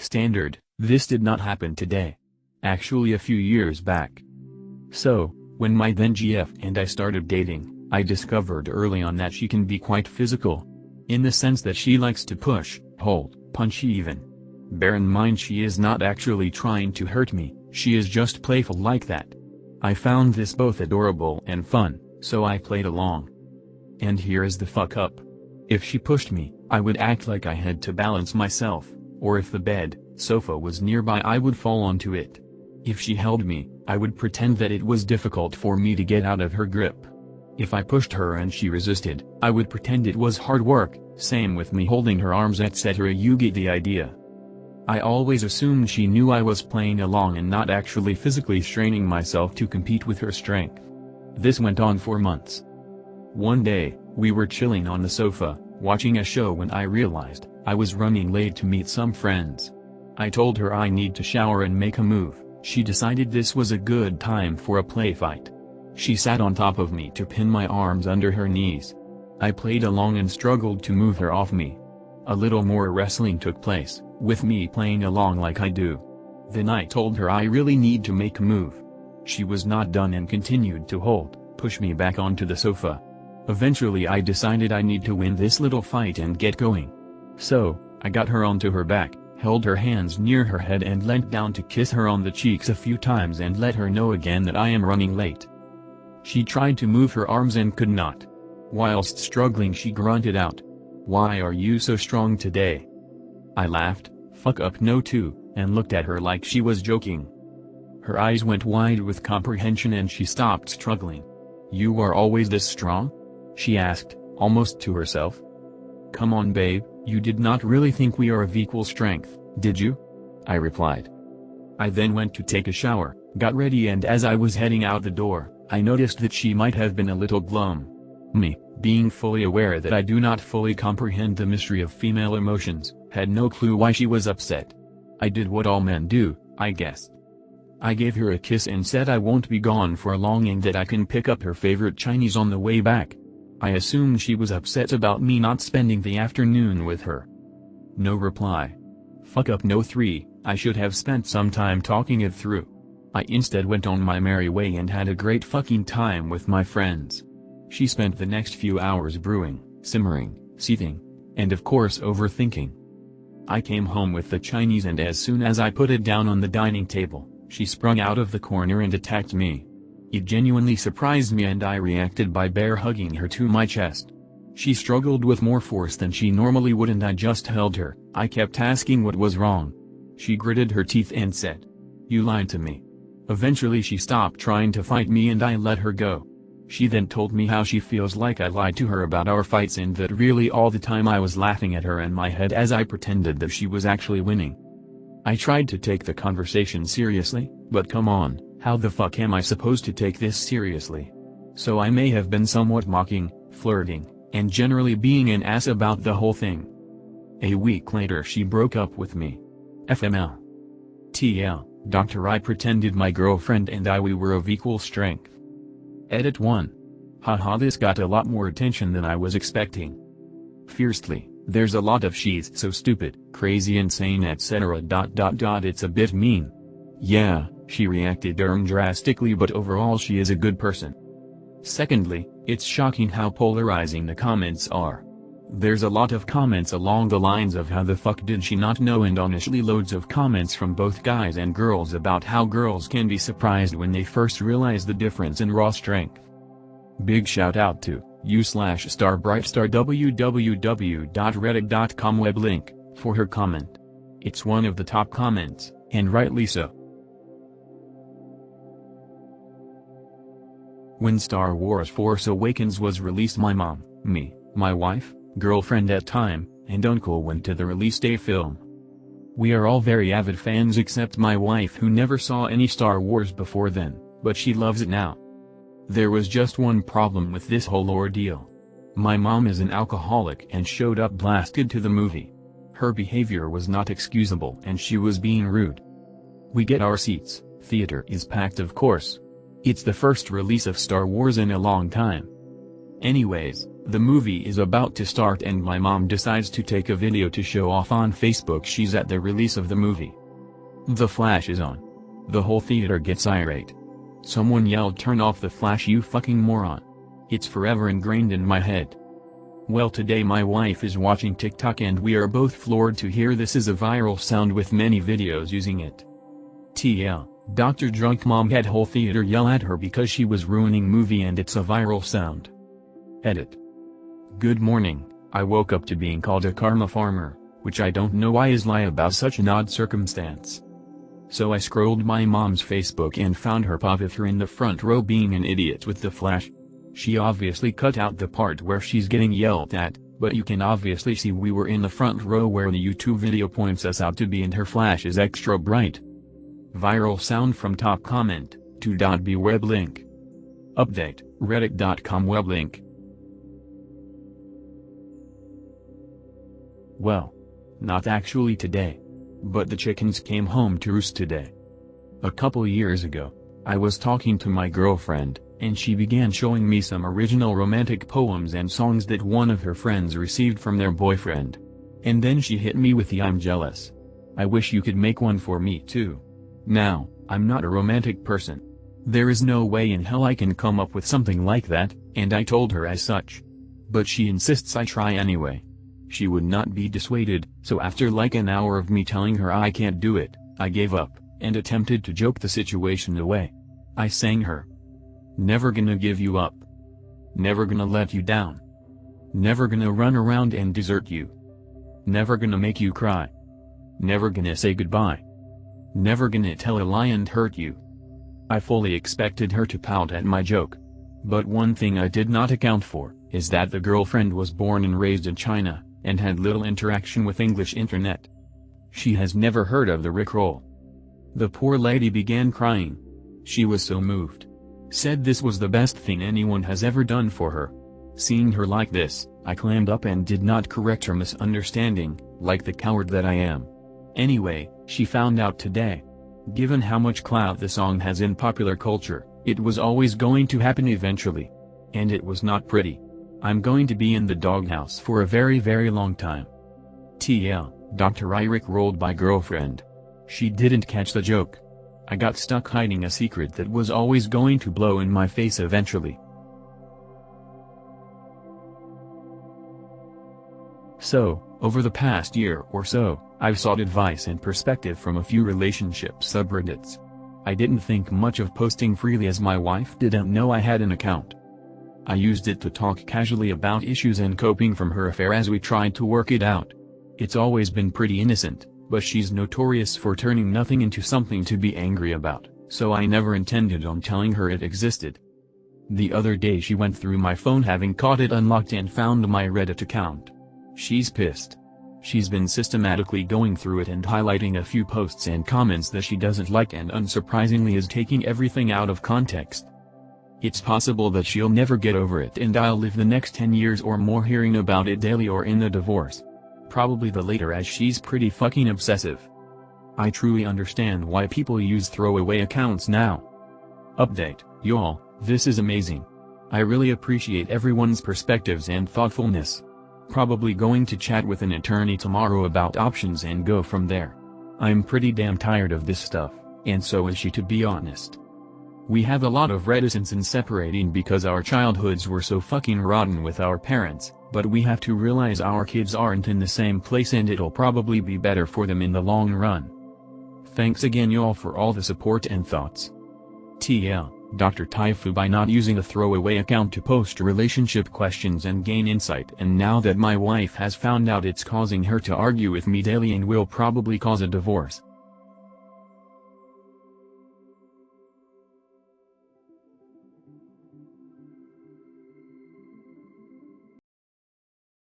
standard, this did not happen today. Actually a few years back. So, when my then GF and I started dating, I discovered early on that she can be quite physical. In the sense that she likes to push, hold, punch even. Bear in mind she is not actually trying to hurt me, she is just playful like that. I found this both adorable and fun, so I played along. And here is the fuck up. If she pushed me, I would act like I had to balance myself, or if the bed, sofa was nearby I would fall onto it. If she held me, I would pretend that it was difficult for me to get out of her grip. If I pushed her and she resisted, I would pretend it was hard work, same with me holding her arms etc. You get the idea. I always assumed she knew I was playing along and not actually physically straining myself to compete with her strength. This went on for months. One day, we were chilling on the sofa, watching a show when I realized I was running late to meet some friends. I told her I need to shower and make a move. She decided this was a good time for a play fight. She sat on top of me to pin my arms under her knees. I played along and struggled to move her off me. A little more wrestling took place, with me playing along like I do. Then I told her I really need to make a move. She was not done and continued to push me back onto the sofa. Eventually I decided I need to win this little fight and get going. So, I got her onto her back, held her hands near her head and leant down to kiss her on the cheeks a few times and let her know again that I am running late. She tried to move her arms and could not. Whilst struggling she grunted out, "Why are you so strong today?" I laughed, "Fuck up no too," and looked at her like she was joking. Her eyes went wide with comprehension and she stopped struggling. "You are always this strong?" she asked, almost to herself. "Come on babe, you did not really think we are of equal strength, did you?" I replied. I then went to take a shower, got ready and as I was heading out the door, I noticed that she might have been a little glum. Me, being fully aware that I do not fully comprehend the mystery of female emotions, had no clue why she was upset. I did what all men do, I guess. I gave her a kiss and said I won't be gone for long and that I can pick up her favorite Chinese on the way back. I assumed she was upset about me not spending the afternoon with her. No reply. Fuck up no 3, I should have spent some time talking it through. I instead went on my merry way and had a great fucking time with my friends. She spent the next few hours brewing, simmering, seething, and of course overthinking. I came home with the Chinese and as soon as I put it down on the dining table, she sprung out of the corner and attacked me. It genuinely surprised me and I reacted by bear hugging her to my chest. She struggled with more force than she normally would and I just held her. I kept asking what was wrong. She gritted her teeth and said, "You lied to me." Eventually she stopped trying to fight me and I let her go. She then told me how she feels like I lied to her about our fights and that really all the time I was laughing at her in my head as I pretended that she was actually winning. I tried to take the conversation seriously, but come on, how the fuck am I supposed to take this seriously? So I may have been somewhat mocking, flirting, and generally being an ass about the whole thing. A week later she broke up with me. FML. TL, Doctor I pretended my girlfriend and we were of equal strength. Edit 1. Haha this got a lot more attention than I was expecting. Fiercely, there's a lot of she's so stupid, crazy insane etc. It's a bit mean. Yeah, she reacted drastically but overall she is a good person. Secondly, it's shocking how polarizing the comments are. There's a lot of comments along the lines of how the fuck did she not know and honestly loads of comments from both guys and girls about how girls can be surprised when they first realize the difference in raw strength. Big shout out to u/starbrightstar www.reddit.com web link, for her comment. It's one of the top comments, and rightly so. When Star Wars Force Awakens was released my mom, me, my wife, girlfriend at time, and uncle went to the release day film. We are all very avid fans except my wife who never saw any Star Wars before then, but she loves it now. There was just one problem with this whole ordeal. My mom is an alcoholic and showed up blasted to the movie. Her behavior was not excusable and she was being rude. We get our seats, theater is packed of course. It's the first release of Star Wars in a long time. Anyways, the movie is about to start and my mom decides to take a video to show off on Facebook she's at the release of the movie. The flash is on. The whole theater gets irate. Someone yelled, "Turn off the flash, you fucking moron." It's forever ingrained in my head. Well, today my wife is watching TikTok and we are both floored to hear this is a viral sound with many videos using it. TL, Dr. Drunk Mom had whole theater yell at her because she was ruining movie and it's a viral sound. Edit. Good morning, I woke up to being called a karma farmer, which I don't know why is lie about such an odd circumstance. So I scrolled my mom's Facebook and found her pavither in the front row being an idiot with the flash. She obviously cut out the part where she's getting yelled at, but you can obviously see we were in the front row where the YouTube video points us out to be and her flash is extra bright. Viral sound from top comment, to.b web link. Update, reddit.com web link. Well, not actually today. But the chickens came home to roost today. A couple years ago, I was talking to my girlfriend, and she began showing me some original romantic poems and songs that one of her friends received from their boyfriend. And then she hit me with the "I'm jealous. I wish you could make one for me too." Now, I'm not a romantic person. There is no way in hell I can come up with something like that, and I told her as such. But she insists I try anyway. She would not be dissuaded, so after like an hour of me telling her I can't do it, I gave up, and attempted to joke the situation away. I sang her. Never gonna give you up. Never gonna let you down. Never gonna run around and desert you. Never gonna make you cry. Never gonna say goodbye. Never gonna tell a lie and hurt you. I fully expected her to pout at my joke. But one thing I did not account for, is that the girlfriend was born and raised in China, and had little interaction with English internet. She has never heard of the Rickroll. The poor lady began crying. She was so moved. Said this was the best thing anyone has ever done for her. Seeing her like this, I clammed up and did not correct her misunderstanding, like the coward that I am. Anyway, she found out today. Given how much clout the song has in popular culture, it was always going to happen eventually. And it was not pretty. I'm going to be in the doghouse for a very very long time. TL, Dr. Eric rolled by girlfriend. She didn't catch the joke. I got stuck hiding a secret that was always going to blow in my face eventually. So, over the past year or so, I've sought advice and perspective from a few relationship subreddits. I didn't think much of posting freely as my wife didn't know I had an account. I used it to talk casually about issues and coping from her affair as we tried to work it out. It's always been pretty innocent, but she's notorious for turning nothing into something to be angry about, so I never intended on telling her it existed. The other day she went through my phone having caught it unlocked and found my Reddit account. She's pissed. She's been systematically going through it and highlighting a few posts and comments that she doesn't like and unsurprisingly is taking everything out of context. It's possible that she'll never get over it and I'll live the next 10 years or more hearing about it daily or in a divorce. Probably the later as she's pretty fucking obsessive. I truly understand why people use throwaway accounts now. Update, y'all, this is amazing. I really appreciate everyone's perspectives and thoughtfulness. Probably going to chat with an attorney tomorrow about options and go from there. I'm pretty damn tired of this stuff, and so is she to be honest. We have a lot of reticence in separating because our childhoods were so fucking rotten with our parents, but we have to realize our kids aren't in the same place and it'll probably be better for them in the long run. Thanks again y'all for all the support and thoughts. TL, Dr. Tifu by not using a throwaway account to post relationship questions and gain insight, and now that my wife has found out it's causing her to argue with me daily and will probably cause a divorce.